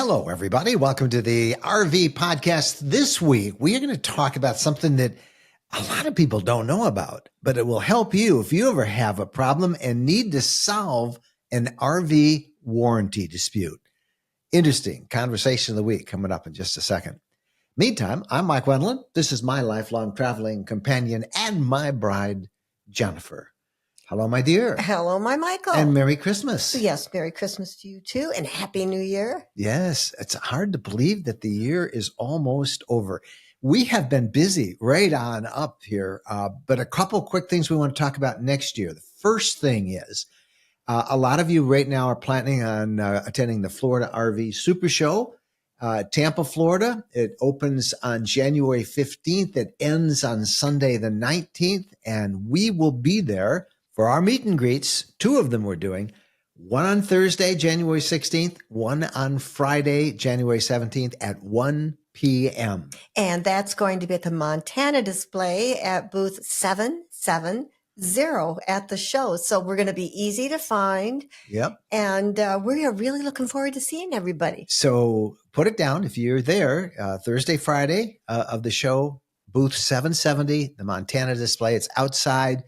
Hello, everybody. Welcome to the RV podcast. This week, we are going to talk about something that a lot of people don't know about, but it will help you if you ever have a problem and need to solve an RV warranty dispute. Interesting conversation of the week coming up in just a second. Meantime, I'm Mike Wendland. This is my lifelong traveling companion and my bride, Jennifer. Hello, my dear. Hello, my Michael. And Merry Christmas. Yes, Merry Christmas to you too, and Happy New Year. Yes, it's hard to believe that the year is almost over. We have been busy right on up here, but a couple quick things we want to talk about next year. The first thing is a lot of you right now are planning on attending the Florida RV Super Show, Tampa, Florida. It opens on January 15th. It ends on Sunday the 19th, and we will be there for our meet and greets. Two of them we're doing. One on Thursday, January 16th, one on Friday, January 17th at 1 p.m. And that's going to be at the Montana display at booth 770 at the show. So we're going to be easy to find. Yep. And we are really looking forward to seeing everybody. So put it down if you're there, Thursday, Friday of the show, booth 770, the Montana display. It's outside,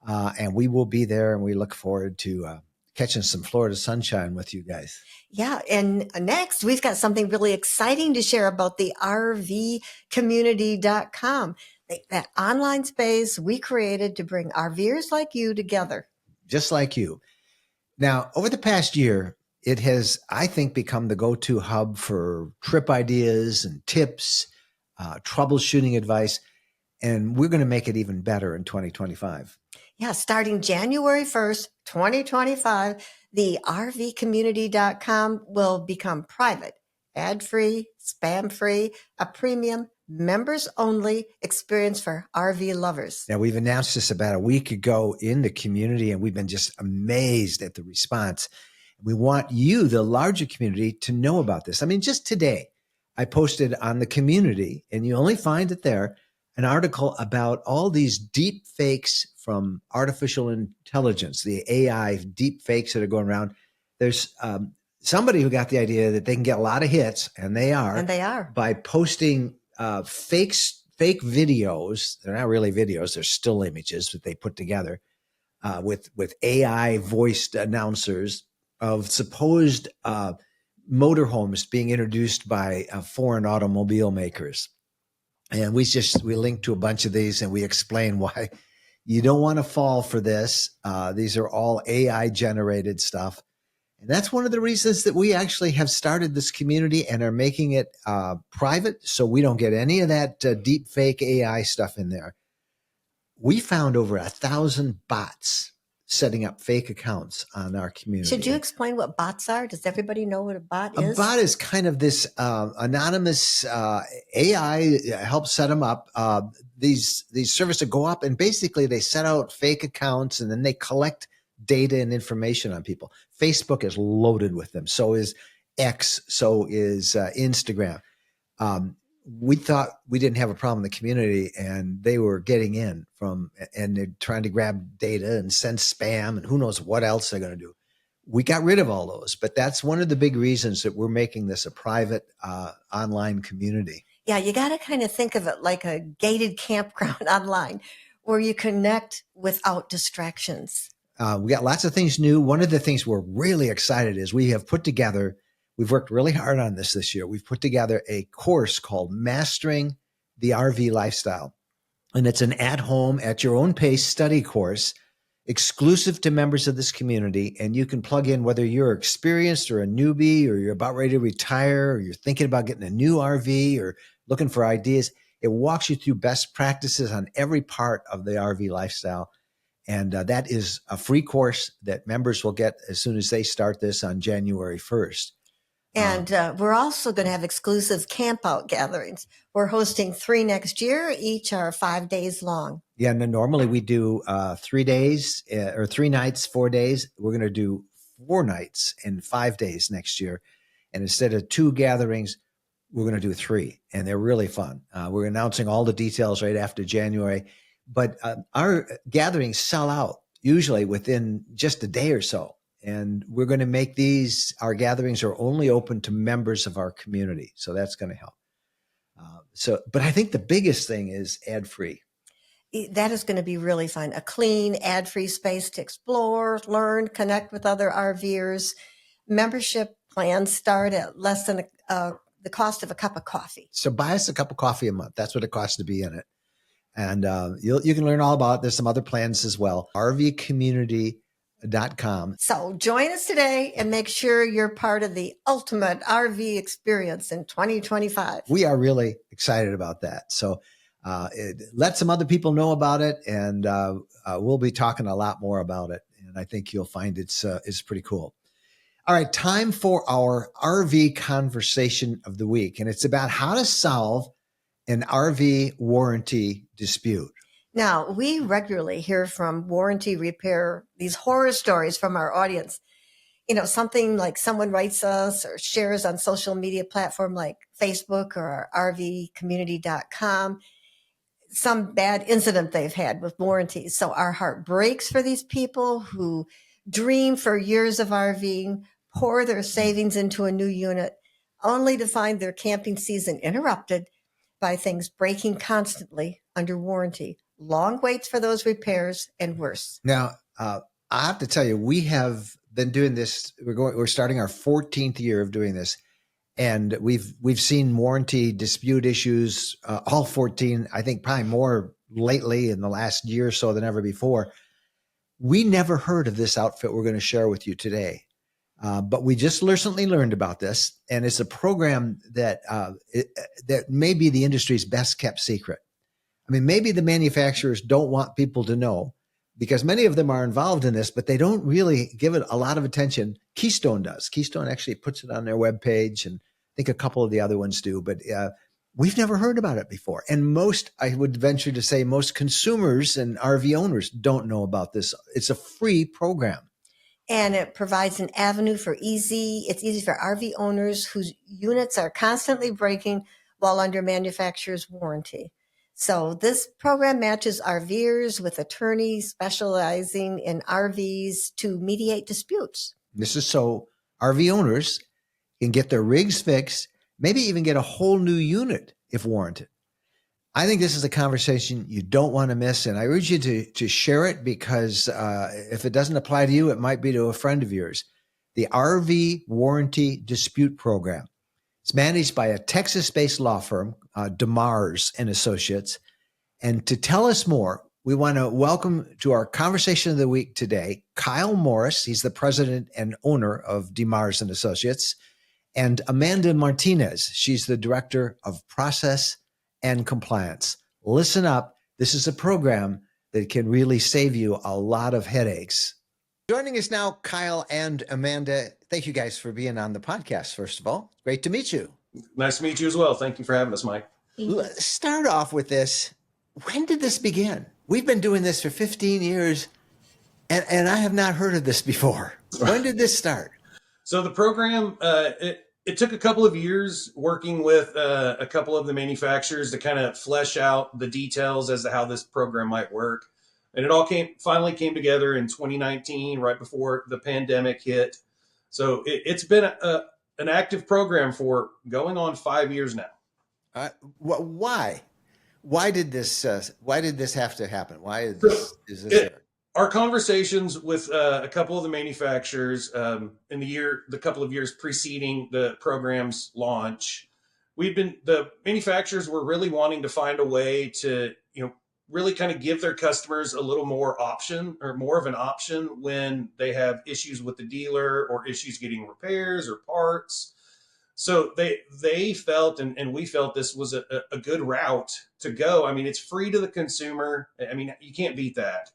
and we will be there, and we look forward to catching some Florida sunshine with you guys. Yeah. And next, we've got something really exciting to share about the RVcommunity.com, that online space we created to bring RVers like you together. Just like you. Now, over the past year, it has, I think, become the go-to hub for trip ideas and tips, troubleshooting advice, and we're going to make it even better in 2025. Yeah, starting January 1st, 2025, the RVcommunity.com will become private, ad-free, spam-free, a premium, members-only experience for RV lovers. Now, we've announced this about a week ago in the community, and we've been just amazed at the response. We want you, the larger community, to know about this. I mean, just today, I posted on the community, and you only find it there, an article about all these deep fakes from artificial intelligence, the AI deep fakes that are going around. There's somebody who got the idea that they can get a lot of hits, and they are, by posting fake videos. They're not really videos; they're still images that they put together with AI voiced announcers of supposed motorhomes being introduced by foreign automobile makers. And we link to a bunch of these, and we explain why you don't want to fall for this. These are all AI generated stuff. And that's one of the reasons that we actually have started this community and are making it private, so we don't get any of that deep fake AI stuff in there. We found over 1,000 bots setting up fake accounts on our community. Should you explain what bots are? Does everybody know what a bot is? A bot is kind of this anonymous AI helps set them up. These services go up, and basically they set out fake accounts, and then they collect data and information on people. Facebook is loaded with them. So is X. So is Instagram. We thought we didn't have a problem in the community, and they were getting in and they're trying to grab data and send spam and who knows what else they're going to do. We got rid of all those, but that's one of the big reasons that we're making this a private online community. Yeah, you got to kind of think of it like a gated campground online where you connect without distractions. We got lots of things new. One of the things we're really excited is we've worked really hard on this year. We've put together a course called Mastering the RV Lifestyle. And it's an at-home, at your own pace study course, exclusive to members of this community. And you can plug in whether you're experienced or a newbie, or you're about ready to retire, or you're thinking about getting a new RV or looking for ideas. It walks you through best practices on every part of the RV lifestyle. And that is a free course that members will get as soon as they start this on January 1st. And we're also going to have exclusive camp out gatherings. We're hosting 3 next year. Each are 5 days long. Yeah, and normally we do 3 days or 3 nights, 4 days. We're going to do 4 nights and 5 days next year. And instead of 2 gatherings, we're going to do 3. And they're really fun. We're announcing all the details right after January. But our gatherings sell out usually within just a day or so. And we're going to make our gatherings are only open to members of our community. So that's going to help. But I think the biggest thing is ad free. That is going to be really fun. A clean, ad free space to explore, learn, connect with other RVers. Membership plans start at less than the cost of a cup of coffee. So buy us a cup of coffee a month. That's what it costs to be in it. And you can learn all about it. There's some other plans as well. RVcommunity.com. So join us today and make sure you're part of the ultimate RV experience in 2025. We are really excited about that. So let some other people know about it, and we'll be talking a lot more about it. And I think you'll find it's pretty cool. All right, time for our RV conversation of the week, and it's about how to solve an RV warranty dispute. Now, we regularly hear from warranty repair, these horror stories from our audience. Something like someone writes us or shares on social media platform like Facebook or RVcommunity.com, some bad incident they've had with warranties. So our heart breaks for these people who dream for years of RVing, pour their savings into a new unit, only to find their camping season interrupted by things breaking constantly under warranty. Long waits for those repairs and worse. Now, I have to tell you, we have been doing this. We're starting our 14th year of doing this, and we've seen warranty dispute issues, all 14. I think probably more lately in the last year or so than ever before. We never heard of this outfit we're going to share with you today, but we just recently learned about this, and it's a program that may be the industry's best kept secret. I mean, maybe the manufacturers don't want people to know, because many of them are involved in this, but they don't really give it a lot of attention. Keystone does. Keystone actually puts it on their webpage, and I think a couple of the other ones do, but we've never heard about it before. And I would venture to say most consumers and RV owners don't know about this. It's a free program. And it provides an avenue it's easy for RV owners whose units are constantly breaking while under manufacturer's warranty. So this program matches RVers with attorneys specializing in RVs to mediate disputes. This is so RV owners can get their rigs fixed, maybe even get a whole new unit if warranted. I think this is a conversation you don't want to miss, and I urge you to share it, because if it doesn't apply to you, it might be to a friend of yours. The RV Warranty Dispute Program. It's managed by a Texas-based law firm, DeMars and Associates. And to tell us more, we want to welcome to our conversation of the week today, Kyle Morris. He's the president and owner of DeMars and Associates, and Amanda Martinez. She's the director of process and compliance. Listen up. This is a program that can really save you a lot of headaches. Joining us now, Kyle and Amanda. Thank you guys for being on the podcast, first of all. Great to meet you. Nice to meet you as well. Thank you for having us, Mike. Let's start off with this. When did this begin? We've been doing this for 15 years, and I have not heard of this before. When did this start? So the program, it took a couple of years working with a couple of the manufacturers to kind of flesh out the details as to how this program might work. And it all finally came together in 2019, right before the pandemic hit. So it's been an active program for going on 5 years now. Why? Why did this have to happen? Why is this there? Our conversations with a couple of the manufacturers in the couple of years preceding the program's launch, the manufacturers were really wanting to find a way to, really kind of give their customers a little more option, or more of an option, when they have issues with the dealer or issues getting repairs or parts. So they felt, and we felt, this was a good route to go. I mean, it's free to the consumer. I mean, you can't beat that.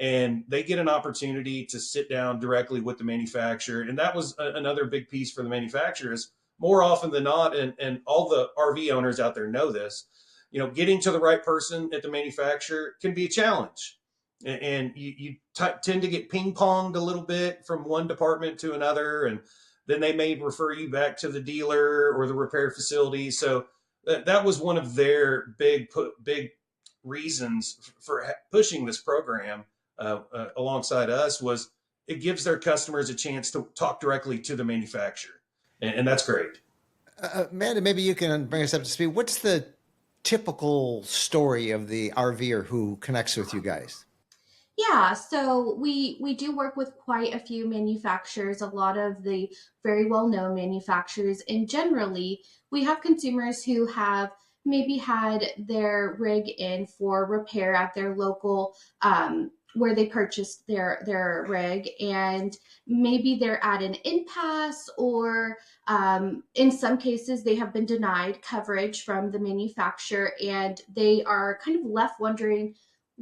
And they get an opportunity to sit down directly with the manufacturer. And that was another big piece for the manufacturers. More often than not, and all the RV owners out there know this, getting to the right person at the manufacturer can be a challenge. And you tend to get ping-ponged a little bit from one department to another. And then they may refer you back to the dealer or the repair facility. So that was one of their big reasons for pushing this program alongside us, was it gives their customers a chance to talk directly to the manufacturer. And that's great. Amanda, maybe you can bring us up to speed. What's the typical story of the RVer who connects with you guys? Yeah, so we do work with quite a few manufacturers, a lot of the very well-known manufacturers, and generally we have consumers who have maybe had their rig in for repair at their local where they purchased their rig, and maybe they're at an impasse, or in some cases they have been denied coverage from the manufacturer, and they are kind of left wondering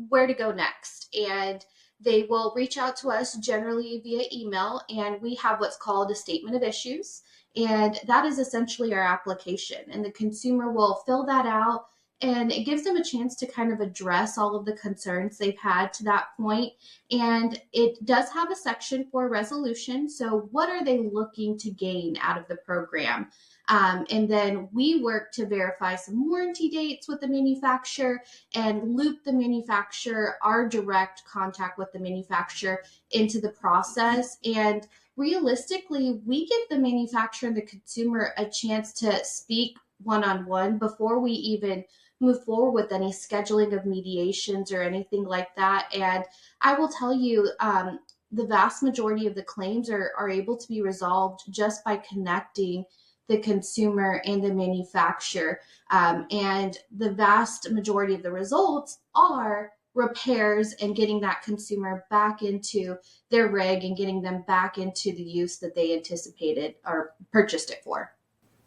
where to go next. And they will reach out to us generally via email, and we have what's called a statement of issues. And that is essentially our application. And the consumer will fill that out, and it gives them a chance to kind of address all of the concerns they've had to that point. And it does have a section for resolution. So, what are they looking to gain out of the program? And then we work to verify some warranty dates with the manufacturer and loop the manufacturer, our direct contact with the manufacturer, into the process. And realistically, we give the manufacturer and the consumer a chance to speak one-on-one before we even move forward with any scheduling of mediations or anything like that. And I will tell you, the vast majority of the claims are able to be resolved just by connecting the consumer and the manufacturer. And the vast majority of the results are repairs and getting that consumer back into their rig and getting them back into the use that they anticipated or purchased it for.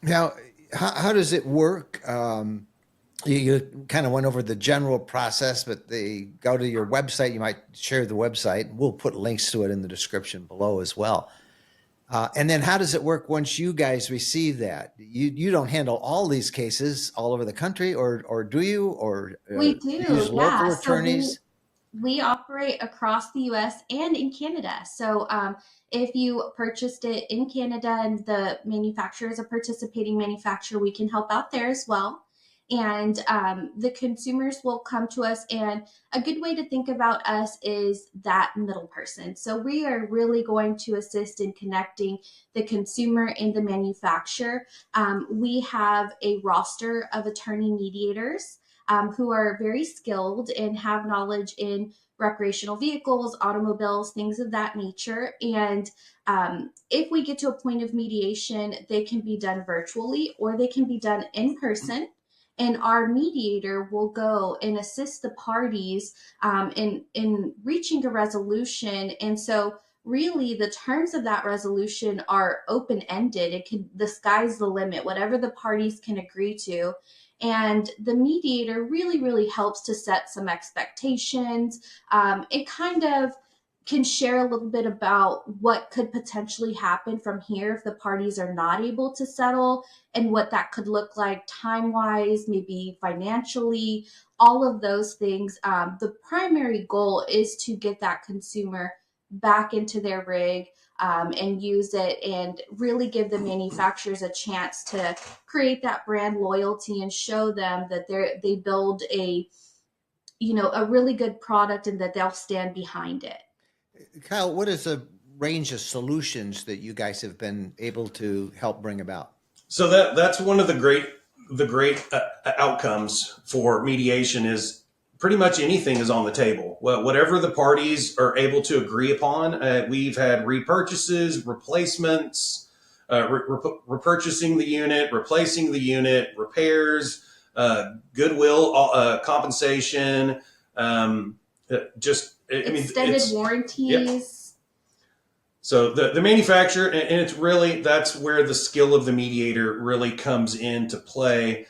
Now, how does it work? You kind of went over the general process, but they go to your website. You might share the website. We'll put links to it in the description below as well. And then how does it work once you guys receive that? You don't handle all these cases all over the country, or do you? Or We do, use yeah. local attorneys? So we operate across the US and in Canada. So if you purchased it in Canada and the manufacturer is a participating manufacturer, we can help out there as well. And the consumers will come to us. And a good way to think about us is that middle person. So we are really going to assist in connecting the consumer and the manufacturer. We have a roster of attorney mediators who are very skilled and have knowledge in recreational vehicles, automobiles, things of that nature. And if we get to a point of mediation, they can be done virtually or they can be done in person. And our mediator will go and assist the parties in reaching a resolution. And so really the terms of that resolution are open-ended. The sky's the limit, whatever the parties can agree to. And the mediator really, really helps to set some expectations. It kind of can share a little bit about what could potentially happen from here if the parties are not able to settle, and what that could look like time-wise, maybe financially, all of those things. The primary goal is to get that consumer back into their rig and use it, and really give the manufacturers a chance to create that brand loyalty and show them that they build a really good product and that they'll stand behind it. Kyle, what is the range of solutions that you guys have been able to help bring about? So that's one of the great outcomes for mediation is pretty much anything is on the table. Well, whatever the parties are able to agree upon. We've had repurchases, replacements, repurchasing the unit, replacing the unit, repairs, goodwill compensation, Extended warranties. Yeah. So the manufacturer, and it's really, that's where the skill of the mediator really comes into play,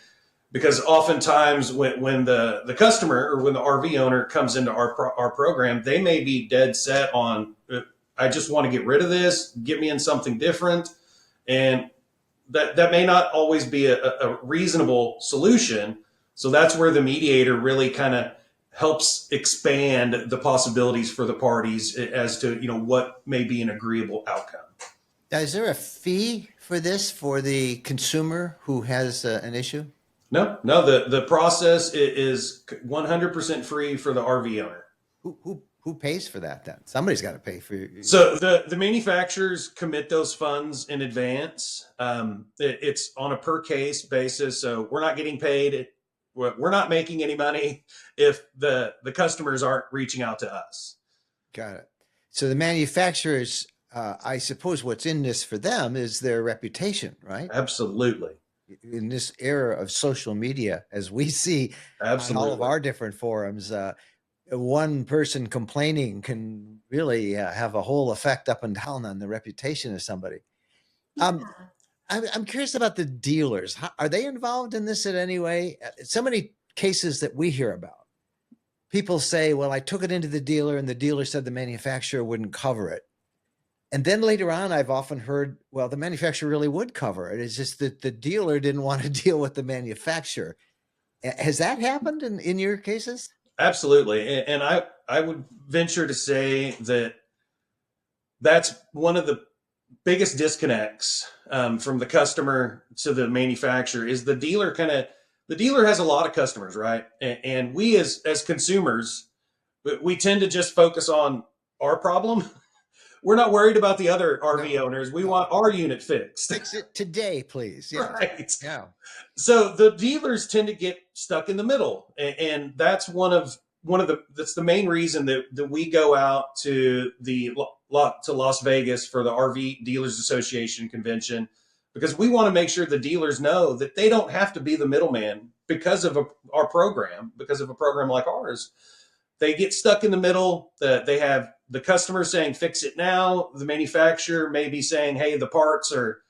because oftentimes when the customer or when the RV owner comes into our program, they may be dead set on, I just want to get rid of this, get me in something different. And that may not always be a reasonable solution. So that's where the mediator really kind of helps expand the possibilities for the parties as to, what may be an agreeable outcome. Now, is there a fee for this for the consumer who has an issue? No, the process is 100% free for the RV owner. Who Who pays for that then? Somebody's got to pay for it. So the manufacturers commit those funds in advance. It's on a per case basis, so we're not getting paid. We're not making any money if the customers aren't reaching out to us. Got it. So the manufacturers, I suppose what's in this for them is their reputation, right? Absolutely. In this era of social media, as we see on all of Absolutely. our different forums, one person complaining can really have a whole effect up and down on the reputation of somebody. Yeah. I'm curious about the dealers. Are they involved in this in any way? So many cases that we hear about, people say, well, I took it into the dealer and the dealer said the manufacturer wouldn't cover it. And then later on, I've often heard, well, the manufacturer really would cover it. It's just that the dealer didn't want to deal with the manufacturer. Has that happened in your cases? Absolutely. And I would venture to say that that's one of the biggest disconnects from the customer to the manufacturer is the dealer has a lot of customers, right? And we as consumers, we tend to just focus on our problem. We're not worried about the other RV owners. We want our unit fixed. Fix it today, please. Yeah. Right. Yeah. So the dealers tend to get stuck in the middle, and that's that's the main reason that we go out to Las Vegas for the RV Dealers Association convention, because we want to make sure the dealers know that they don't have to be the middleman because of our program, because of a program like ours. They get stuck in the middle. They have the customer saying, fix it now. The manufacturer may be saying, hey, the parts are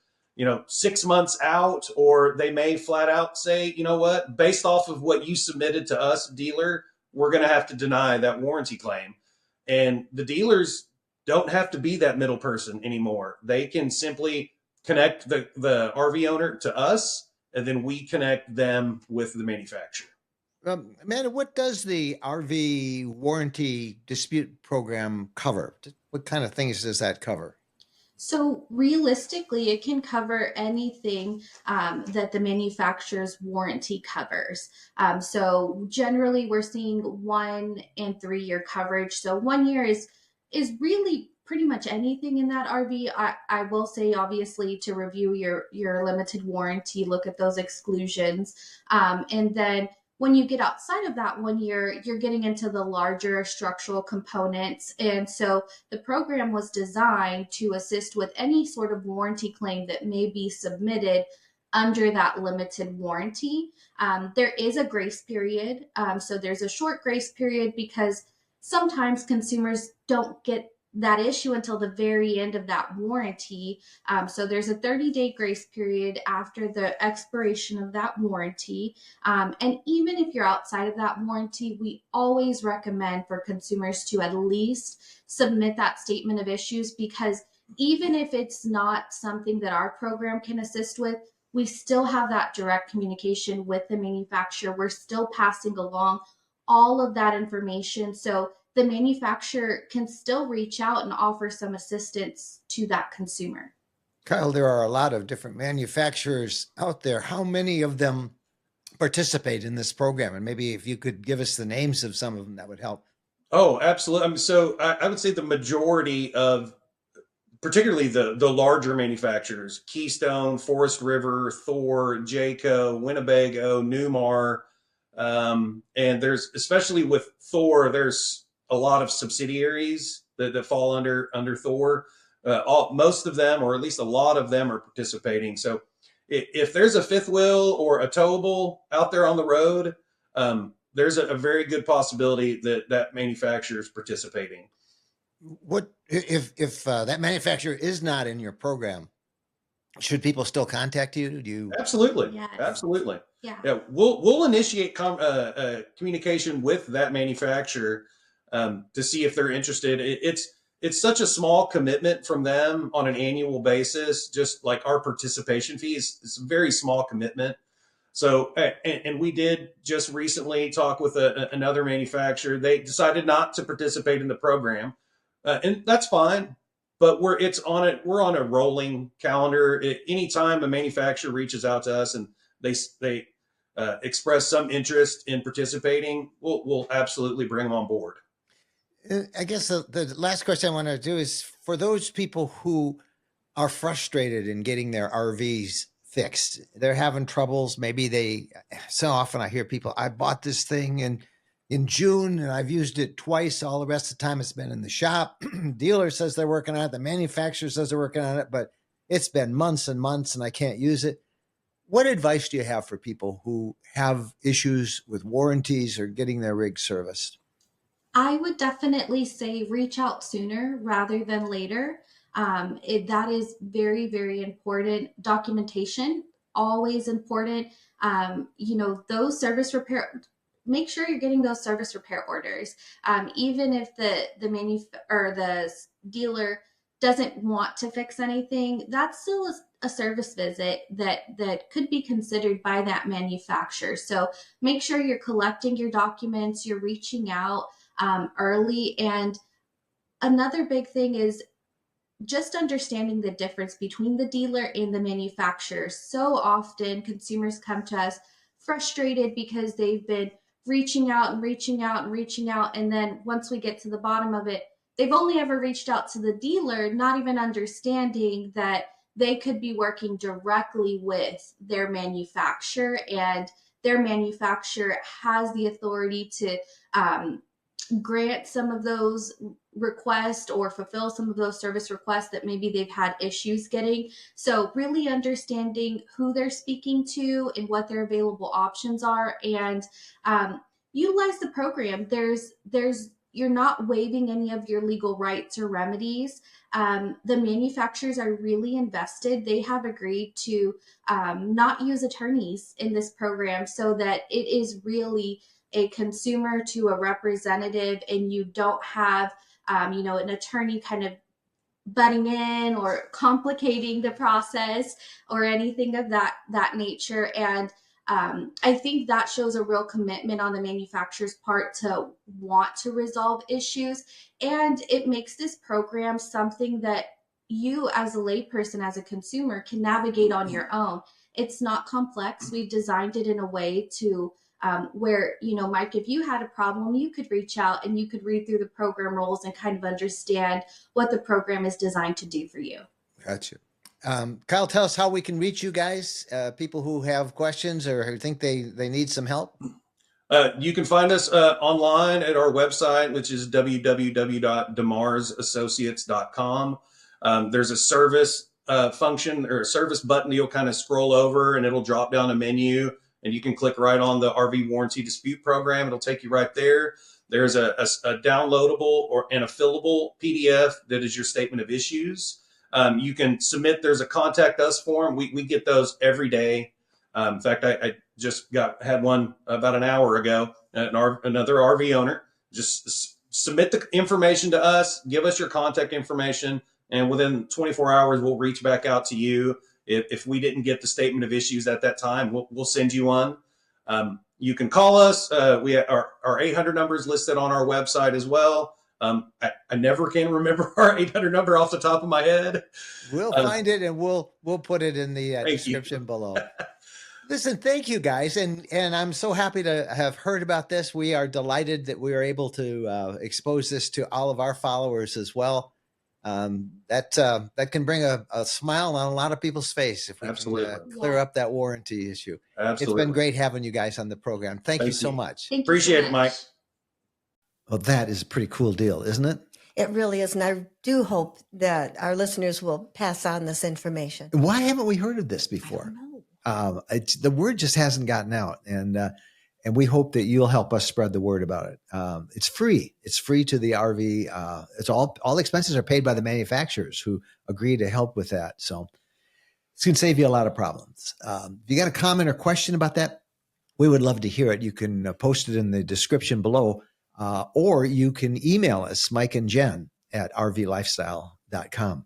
6 months out, or they may flat out say, you know what, based off of what you submitted to us, dealer, we're going to have to deny that warranty claim. And the dealers don't have to be that middle person anymore. They can simply connect the RV owner to us, and then we connect them with the manufacturer. Amanda, what does the RV warranty dispute program cover? What kind of things does that cover? So realistically, it can cover anything that the manufacturer's warranty covers. So generally, we're seeing 1 and 3 year coverage. So 1 year is really pretty much anything in that RV. I will say, obviously, to review your limited warranty, look at those exclusions, and then when you get outside of that 1 year, you're getting into the larger structural components. And so the program was designed to assist with any sort of warranty claim that may be submitted under that limited warranty. There is a grace period. So there's a short grace period because sometimes consumers don't get that issue until the very end of that warranty. So there's a 30-day grace period after the expiration of that warranty. And even if you're outside of that warranty, we always recommend for consumers to at least submit that statement of issues, because even if it's not something that our program can assist with, we still have that direct communication with the manufacturer. We're still passing along all of that information. So the manufacturer can still reach out and offer some assistance to that consumer. Kyle, there are a lot of different manufacturers out there. How many of them participate in this program? And maybe if you could give us the names of some of them, that would help. Oh, absolutely. So I would say the majority of, particularly the larger manufacturers, Keystone, Forest River, Thor, Jayco, Winnebago, Newmar, and there's, especially with Thor, there's a lot of subsidiaries that fall under Thor. Most of them, or at least a lot of them, are participating. So if there's a fifth wheel or a towable out there on the road, there's a very good possibility that manufacturer is participating. What if that manufacturer is not in your program? Should people still contact you? Do you? Absolutely. Yes. Absolutely. Yeah. We'll initiate communication with that manufacturer to see if they're interested. It's such a small commitment from them on an annual basis. Just like our participation fees, it's a very small commitment. So, and we did just recently talk with another manufacturer. They decided not to participate in the program, and that's fine. But we're on a rolling calendar. Anytime a manufacturer reaches out to us and they express some interest in participating, we'll absolutely bring them on board. I guess the last question I want to do is for those people who are frustrated in getting their RVs fixed. They're having troubles. So often I hear people, I bought this thing in June and I've used it twice. All the rest of the time it's been in the shop. Dealer says they're working on it. The manufacturer says they're working on it, but it's been months and months and I can't use it. What advice do you have for people who have issues with warranties or getting their rig serviced? I would definitely say reach out sooner rather than later. That is very, very important. Documentation, always important. Those service repair, make sure you're getting those service repair orders. Even if the dealer doesn't want to fix anything, that's still a service visit that could be considered by that manufacturer. So make sure you're collecting your documents, you're reaching out early. And another big thing is just understanding the difference between the dealer and the manufacturer. So often consumers come to us frustrated because they've been reaching out and reaching out and reaching out. And then once we get to the bottom of it, they've only ever reached out to the dealer, not even understanding that they could be working directly with their manufacturer, and their manufacturer has the authority to grant some of those requests or fulfill some of those service requests that maybe they've had issues getting. So really understanding who they're speaking to and what their available options are, and utilize the program. You're not waiving any of your legal rights or remedies. The manufacturers are really invested. They have agreed to not use attorneys in this program so that it is really a consumer to a representative, and you don't have an attorney kind of butting in or complicating the process or anything of that nature. And I think that shows a real commitment on the manufacturer's part to want to resolve issues, and it makes this program something that you as a layperson, as a consumer, can navigate on your own. It's not complex. We've designed it in a way to where, Mike, if you had a problem, you could reach out and you could read through the program rules and kind of understand what the program is designed to do for you. Gotcha. Kyle, tell us how we can reach you guys, people who have questions or who think they need some help. You can find us online at our website, which is www.demarsassociates.com. There's a service function or a service button. You'll kind of scroll over and it'll drop down a menu, and you can click right on the RV warranty dispute program. It'll take you right there. There's a downloadable and a fillable PDF that is your statement of issues. You can submit. There's a contact us form. We get those every day. In fact, I just had one about an hour ago. Another RV owner. Just submit the information to us. Give us your contact information, and within 24 hours, we'll reach back out to you. If we didn't get the statement of issues at that time, we'll send you one. You can call us. Our 800 number is listed on our website as well. I never can remember our 800 number off the top of my head. We'll find it and we'll put it in the description below. Listen, thank you guys. And I'm so happy to have heard about this. We are delighted that we are able to expose this to all of our followers as well. That can bring a smile on a lot of people's face if we can clear up that warranty issue. Absolutely. It's been great having you guys on the program. Thank you so much. Appreciate it, Mike. Well, that is a pretty cool deal, isn't it? It really is. And I do hope that our listeners will pass on this information. Why haven't we heard of this before? I don't know. The word just hasn't gotten out. And we hope that you'll help us spread the word about it. It's free. It's free to the RV. It's all expenses are paid by the manufacturers who agree to help with that. So it's going to save you a lot of problems. If you got a comment or question about that, we would love to hear it. You can post it in the description below. Or you can email us, Mike and Jen, at rvlifestyle.com.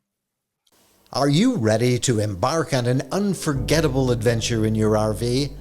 Are you ready to embark on an unforgettable adventure in your RV?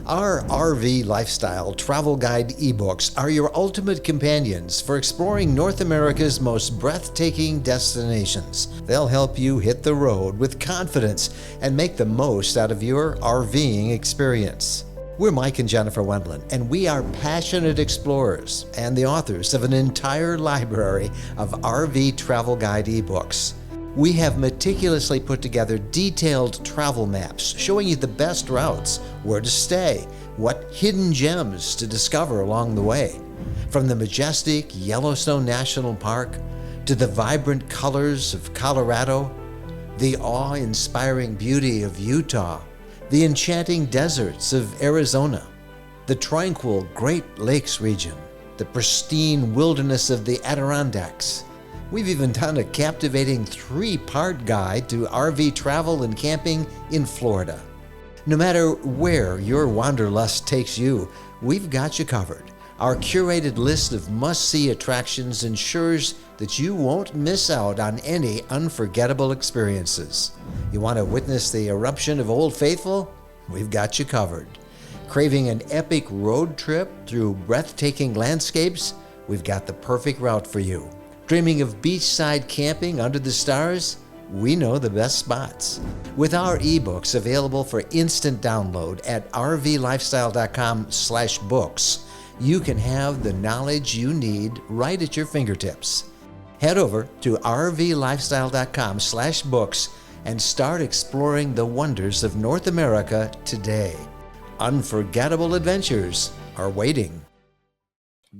Our RV Lifestyle Travel Guide ebooks are your ultimate companions for exploring North America's most breathtaking destinations. They'll help you hit the road with confidence and make the most out of your RVing experience. We're Mike and Jennifer Wendland, and we are passionate explorers and the authors of an entire library of RV travel guide ebooks. We have meticulously put together detailed travel maps showing you the best routes, where to stay, what hidden gems to discover along the way. From the majestic Yellowstone National Park to the vibrant colors of Colorado, the awe-inspiring beauty of Utah, the enchanting deserts of Arizona, the tranquil Great Lakes region, the pristine wilderness of the Adirondacks. We've even done a captivating 3-part guide to RV travel and camping in Florida. No matter where your wanderlust takes you, we've got you covered. Our curated list of must-see attractions ensures that you won't miss out on any unforgettable experiences. You want to witness the eruption of Old Faithful? We've got you covered. Craving an epic road trip through breathtaking landscapes? We've got the perfect route for you. Dreaming of beachside camping under the stars? We know the best spots. With our ebooks available for instant download at rvlifestyle.com/books, you can have the knowledge you need right at your fingertips. Head over to rvlifestyle.com/books and start exploring the wonders of North America today. Unforgettable adventures are waiting.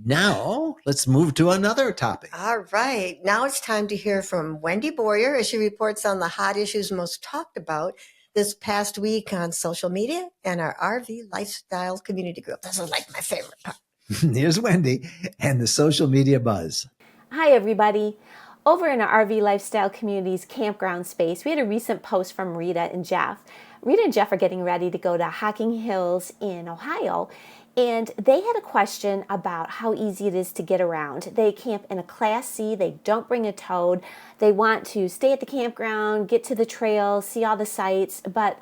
Now, let's move to another topic. All right. Now it's time to hear from Wendy Boyer as she reports on the hot issues most talked about this past week on social media and our RV lifestyle community group. This is like my favorite part. Here's Wendy and the social media buzz. Hi, everybody. Over in our RV Lifestyle Community's campground space, we had a recent post from Rita and Jeff. Rita and Jeff are getting ready to go to Hocking Hills in Ohio, and they had a question about how easy it is to get around. They camp in a Class C. They don't bring a toad. They want to stay at the campground, get to the trail, see all the sights, but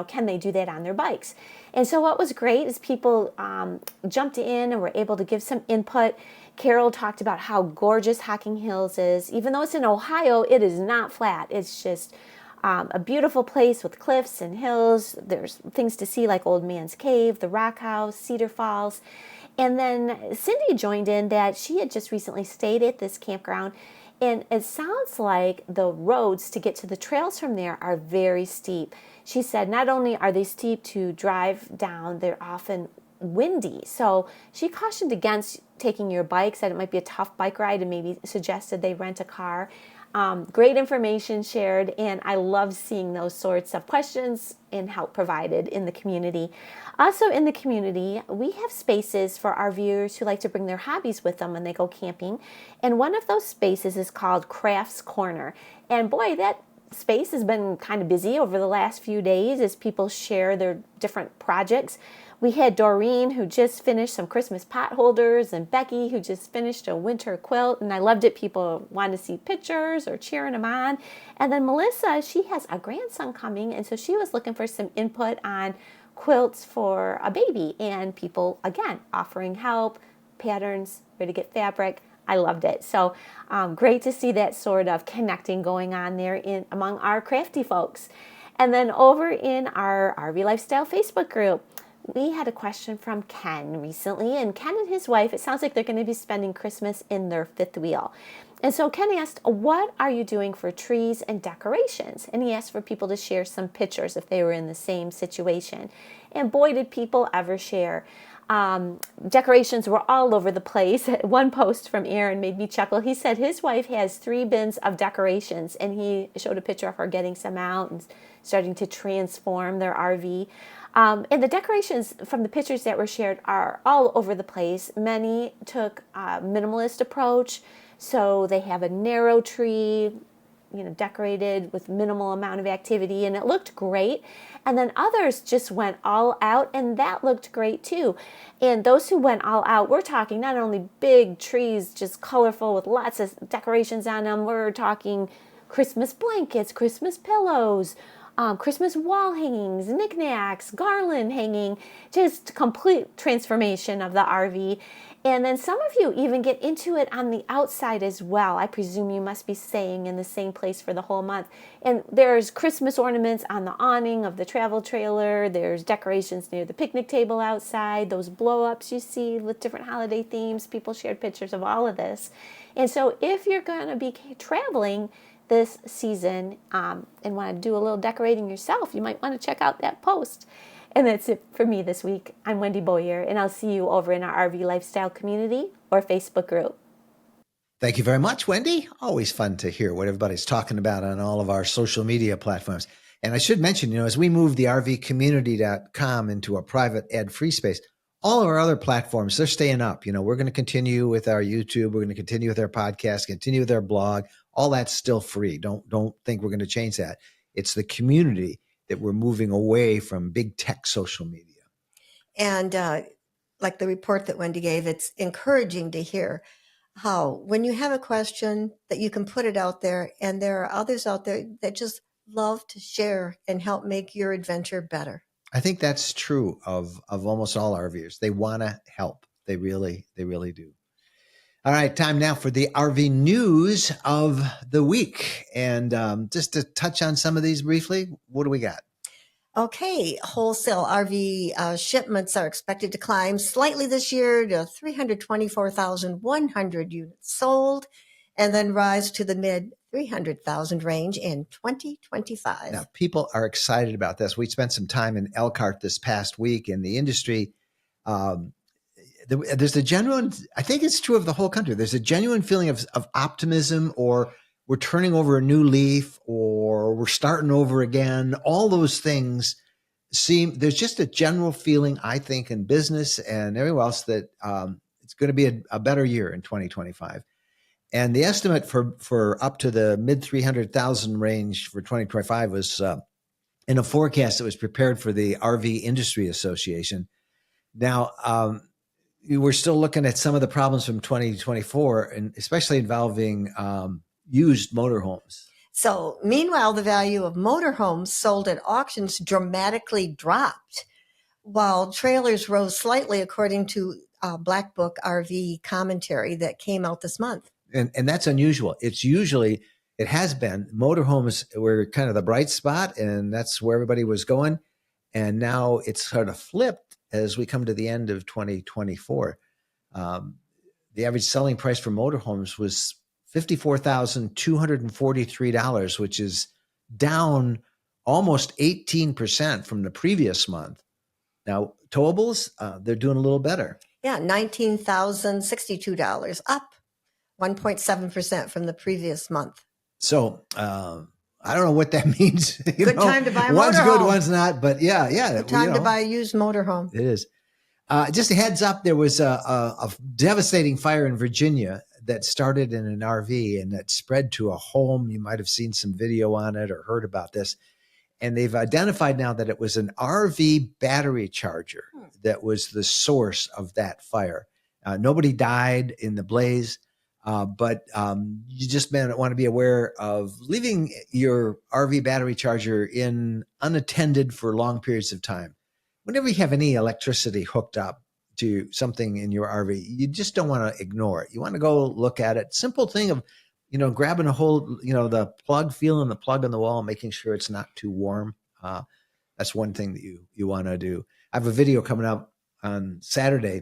can they do that on their bikes? And so what was great is people jumped in and were able to give some input. Carol talked about how gorgeous Hocking Hills is. Even though it's in Ohio, it is not flat. It's just a beautiful place with cliffs and hills. There's things to see like Old Man's Cave, the Rock House, Cedar Falls. And then Cindy joined in that she had just recently stayed at this campground, and it sounds like the roads to get to the trails from there are very steep. She said not only are they steep to drive down, they're often windy. So she cautioned against taking your bike, said it might be a tough bike ride, and maybe suggested they rent a car. Great information shared, and I love seeing those sorts of questions and help provided in the community. Also in the community, we have spaces for our viewers who like to bring their hobbies with them when they go camping, and one of those spaces is called Crafts Corner. And boy, that space has been kind of busy over the last few days as people share their different projects. We had Doreen, who just finished some Christmas pot holders, and Becky, who just finished a winter quilt, and I loved it. People wanted to see pictures or cheering them on. And then Melissa, she has a grandson coming, and so she was looking for some input on quilts for a baby, and people, again, offering help, patterns, where to get fabric. I loved it. So great to see that sort of connecting going on there among our crafty folks. And then over in our RV Lifestyle Facebook group, we had a question from Ken recently, and Ken and his wife, it sounds like they're going to be spending Christmas in their fifth wheel. And so Ken asked, what are you doing for trees and decorations? And he asked for people to share some pictures if they were in the same situation. And boy, did people ever share. Decorations were all over the place. One post from Aaron made me chuckle. He said his wife has 3 bins of decorations, and he showed a picture of her getting some out and starting to transform their RV. And the decorations from the pictures that were shared are all over the place. Many took a minimalist approach, so they have a narrow tree, decorated with minimal amount of activity, and it looked great. And then others just went all out, and that looked great too. And those who went all out, we're talking not only big trees, just colorful with lots of decorations on them, we're talking Christmas blankets, Christmas pillows, Christmas wall hangings, knickknacks, garland hanging, just complete transformation of the RV. And then some of you even get into it on the outside as well. I presume you must be staying in the same place for the whole month. And there's Christmas ornaments on the awning of the travel trailer. There's decorations near the picnic table outside. Those blow-ups you see with different holiday themes. People shared pictures of all of this. And so if you're going to be traveling this season and want to do a little decorating yourself, you might want to check out that post. And that's it for me this week. I'm Wendy Boyer, and I'll see you over in our RV Lifestyle community or Facebook group. Thank you very much, Wendy. Always fun to hear what everybody's talking about on all of our social media platforms. And I should mention, as we move the RVcommunity.com into a private ad-free space, all of our other platforms, they're staying up. We're going to continue with our YouTube. We're going to continue with our podcast, continue with our blog. All that's still free. Don't think we're going to change that. It's the community that we're moving away from big tech social media. And like the report that Wendy gave, it's encouraging to hear how when you have a question that you can put it out there, and there are others out there that just love to share and help make your adventure better. I think that's true of almost all RVers. They want to help. They really do. All right, time now for the RV news of the week. And just to touch on some of these briefly, what do we got? Okay, wholesale RV shipments are expected to climb slightly this year to 324,100 units sold, and then rise to the mid 300,000 range in 2025. Now, people are excited about this. We spent some time in Elkhart this past week in the industry. There's a genuine, I think it's true of the whole country, there's a genuine feeling of optimism, or we're turning over a new leaf, or we're starting over again. All those things there's just a general feeling, I think, in business and everywhere else that it's going to be a better year in 2025. And the estimate for up to the mid 300,000 range for 2025 was in a forecast that was prepared for the RV Industry Association. Now, we're still looking at some of the problems from 2024, and especially involving used motorhomes. So meanwhile, the value of motorhomes sold at auctions dramatically dropped, while trailers rose slightly, according to Black Book RV commentary that came out this month. And that's unusual. It has been motorhomes were kind of the bright spot, and that's where everybody was going. And now it's sort of flipped as we come to the end of 2024. The average selling price for motorhomes was $54,243, which is down almost 18% from the previous month. Now, towables, they're doing a little better. Yeah, $19,062, up 1.7% from the previous month. So I don't know what that means. Good time to buy a motorhome. One's good, one's not, but yeah. Good time to buy a used motorhome. It is. Just a heads up, there was a devastating fire in Virginia that started in an RV and that spread to a home. You might have seen some video on it or heard about this. And they've identified now that it was an RV battery charger that was the source of that fire. Nobody died in the blaze, but you just want to be aware of leaving your RV battery charger in unattended for long periods of time. Whenever you have any electricity hooked up to something in your RV, you just don't want to ignore it. You want to go look at it. Simple thing of, grabbing a hold, the plug, feeling the plug on the wall, making sure it's not too warm. That's one thing that you want to do. I have a video coming up on Saturday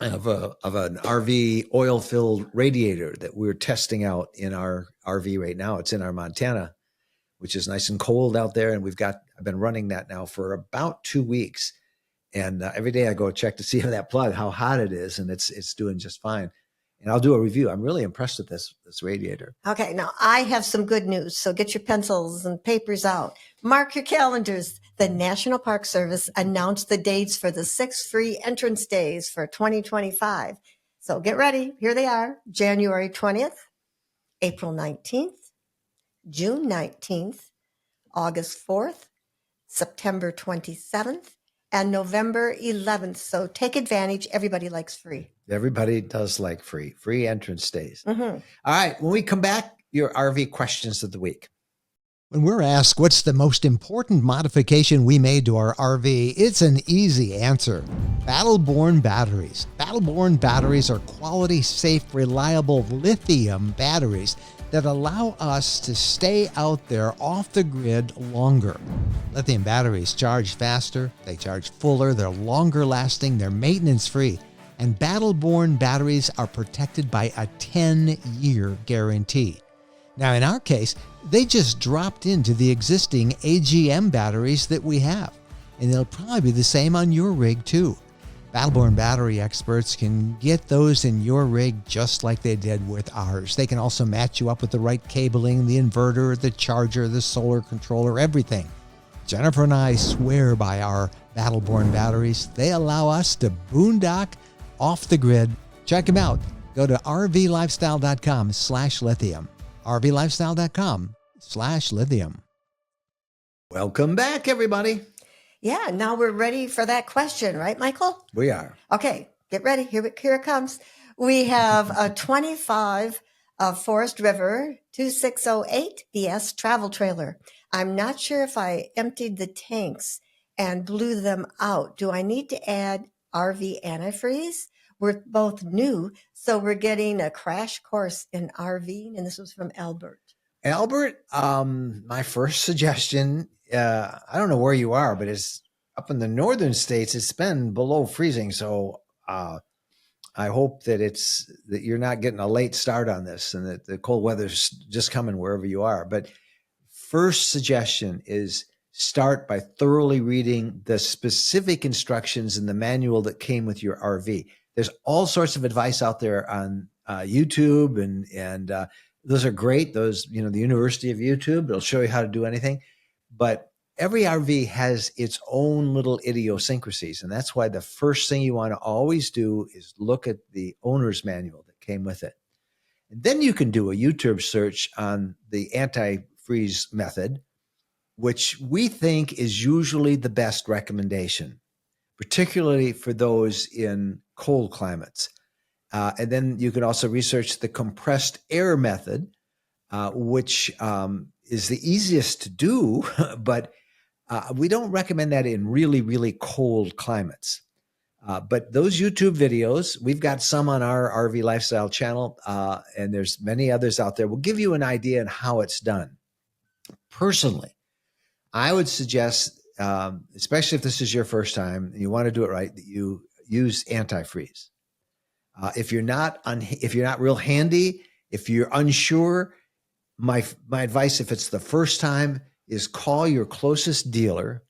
of an RV oil-filled radiator that we're testing out in our RV right now. It's in our Montana, which is nice and cold out there. And I've been running that now for about 2 weeks. And every day I go check to see how hot it is. And it's doing just fine. And I'll do a review. I'm really impressed with this radiator. Okay, now I have some good news. So get your pencils and papers out. Mark your calendars. The National Park Service announced the dates for the 6 free entrance days for 2025. So get ready. Here they are. January 20th, April 19th, June 19th, August 4th, September 27th, and November 11th. So take advantage. Everybody likes free. Everybody does like free entrance days. Mm-hmm. All right. When we come back, your RV questions of the week. When we're asked what's the most important modification we made to our RV, it's an easy answer. Battle-born batteries. Battle-born batteries are quality, safe, reliable lithium batteries that allow us to stay out there off the grid longer. Lithium batteries charge faster, they charge fuller, they're longer lasting, they're maintenance free, and battle-born batteries are protected by a 10-year guarantee. Now, in our case, they just dropped into the existing AGM batteries that we have, and they'll probably be the same on your rig too. Battle-born battery experts can get those in your rig just like they did with ours. They can also match you up with the right cabling, the inverter, the charger, the solar controller, everything. Jennifer and I swear by our Battle-born batteries. They allow us to boondock off the grid. Check them out. Go to rvlifestyle.com/lithium. rvlifestyle.com/lithium. Welcome back, everybody. Yeah, now we're ready for that question, right, Michael? We are. Okay, get ready. Here it comes. We have a 25 Forest River 2608 BS travel trailer. I'm not sure if I emptied the tanks and blew them out. Do I need to add RV antifreeze? We're both new, so we're getting a crash course in RVing, and this was from Albert. Albert, my first suggestion, I don't know where you are, but it's up in the northern states. It's been below freezing, so I hope that you're not getting a late start on this, and that the cold weather's just coming wherever you are. But first suggestion is start by thoroughly reading the specific instructions in the manual that came with your RV. There's all sorts of advice out there on YouTube, and those are great. Those, the University of YouTube, it'll show you how to do anything. But every RV has its own little idiosyncrasies. And that's why the first thing you want to always do is look at the owner's manual that came with it. And then you can do a YouTube search on the antifreeze method, which we think is usually the best recommendation, particularly for those in cold climates. And then you can also research the compressed air method, which is the easiest to do, but we don't recommend that in really, really cold climates. But those YouTube videos, we've got some on our RV Lifestyle channel, and there's many others out there. We'll give you an idea on how it's done. Personally, I would suggest, especially if this is your first time and you want to do it right, that you use antifreeze. If you're not real handy, if you're unsure, my advice, if it's the first time, is call your closest dealer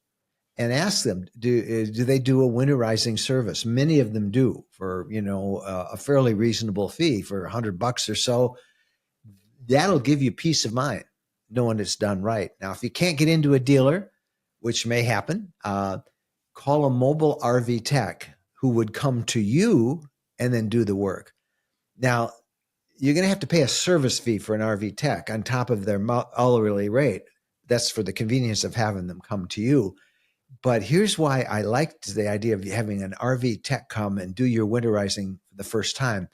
and ask them, do they do a winterizing service? Many of them do for, a fairly reasonable fee for $100 or so. That'll give you peace of mind knowing it's done right. Now, if you can't get into a dealer, which may happen, call a mobile RV tech who would come to you and then do the work. Now, you're going to have to pay a service fee for an RV tech on top of their hourly rate. That's for the convenience of having them come to you. But here's why I liked the idea of having an RV tech come and do your winterizing for the first time.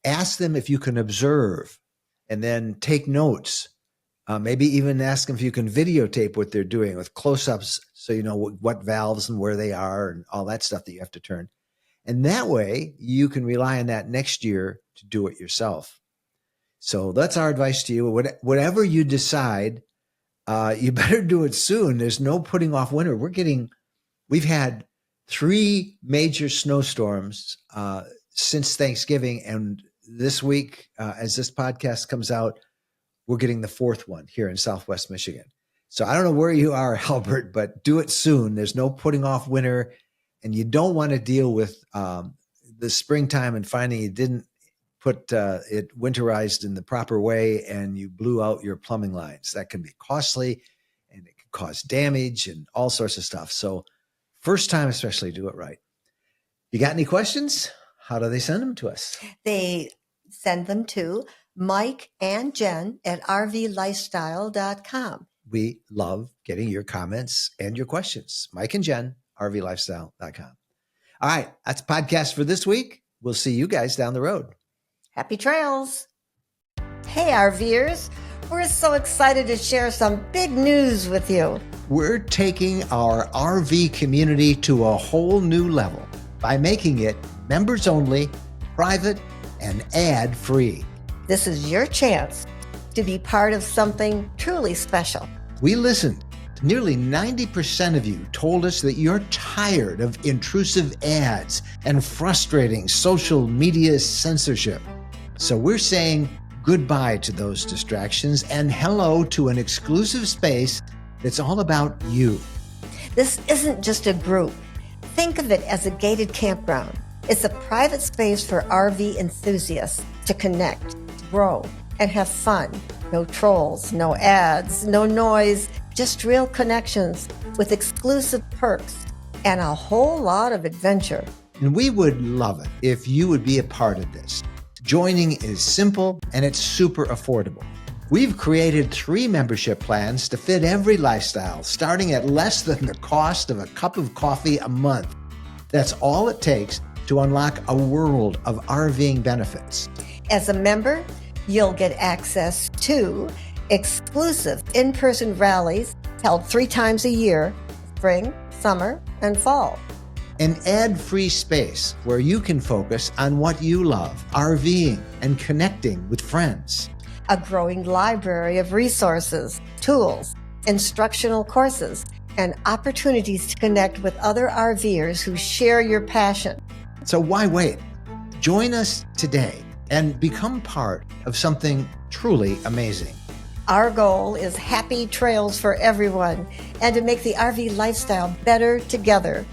Ask them if you can observe and then take notes. Maybe even ask them if you can videotape what they're doing with close-ups so you know what valves and where they are and all that stuff that you have to turn. And that way you can rely on that next year to do it yourself. So that's our advice to you. Whatever you decide, you better do it soon. There's no putting off winter. We've had 3 major snowstorms since Thanksgiving. And this week, as this podcast comes out, we're getting the 4th one here in Southwest Michigan. So I don't know where you are, Albert, but do it soon. There's no putting off winter. And you don't want to deal with the springtime and finding you didn't put it winterized in the proper way and you blew out your plumbing lines. That can be costly and it can cause damage and all sorts of stuff. So first time especially, do it right. You got any questions? How do they send them to us? They send them to Mike and Jen at rvlifestyle.com. We love getting your comments and your questions. Mike and Jen, rvlifestyle.com. All right, that's a podcast for this week. We'll see you guys down the road. Happy trails. Hey, RVers. We're so excited to share some big news with you. We're taking our RV community to a whole new level by making it members only, private, and ad-free. This is your chance to be part of something truly special. We listened. Nearly 90% of you told us that you're tired of intrusive ads and frustrating social media censorship. So we're saying goodbye to those distractions and hello to an exclusive space that's all about you. This isn't just a group. Think of it as a gated campground. It's a private space for RV enthusiasts to connect, grow, and have fun. No trolls, no ads, no noise, just real connections with exclusive perks and a whole lot of adventure. And we would love it if you would be a part of this. Joining is simple and it's super affordable. We've created 3 membership plans to fit every lifestyle, starting at less than the cost of a cup of coffee a month. That's all it takes to unlock a world of RVing benefits. As a member, you'll get access to exclusive in-person rallies held 3 times a year, spring, summer, and fall. An ad-free space where you can focus on what you love, RVing and connecting with friends. A growing library of resources, tools, instructional courses, and opportunities to connect with other RVers who share your passion. So why wait? Join us today and become part of something truly amazing. Our goal is happy trails for everyone and to make the RV lifestyle better together.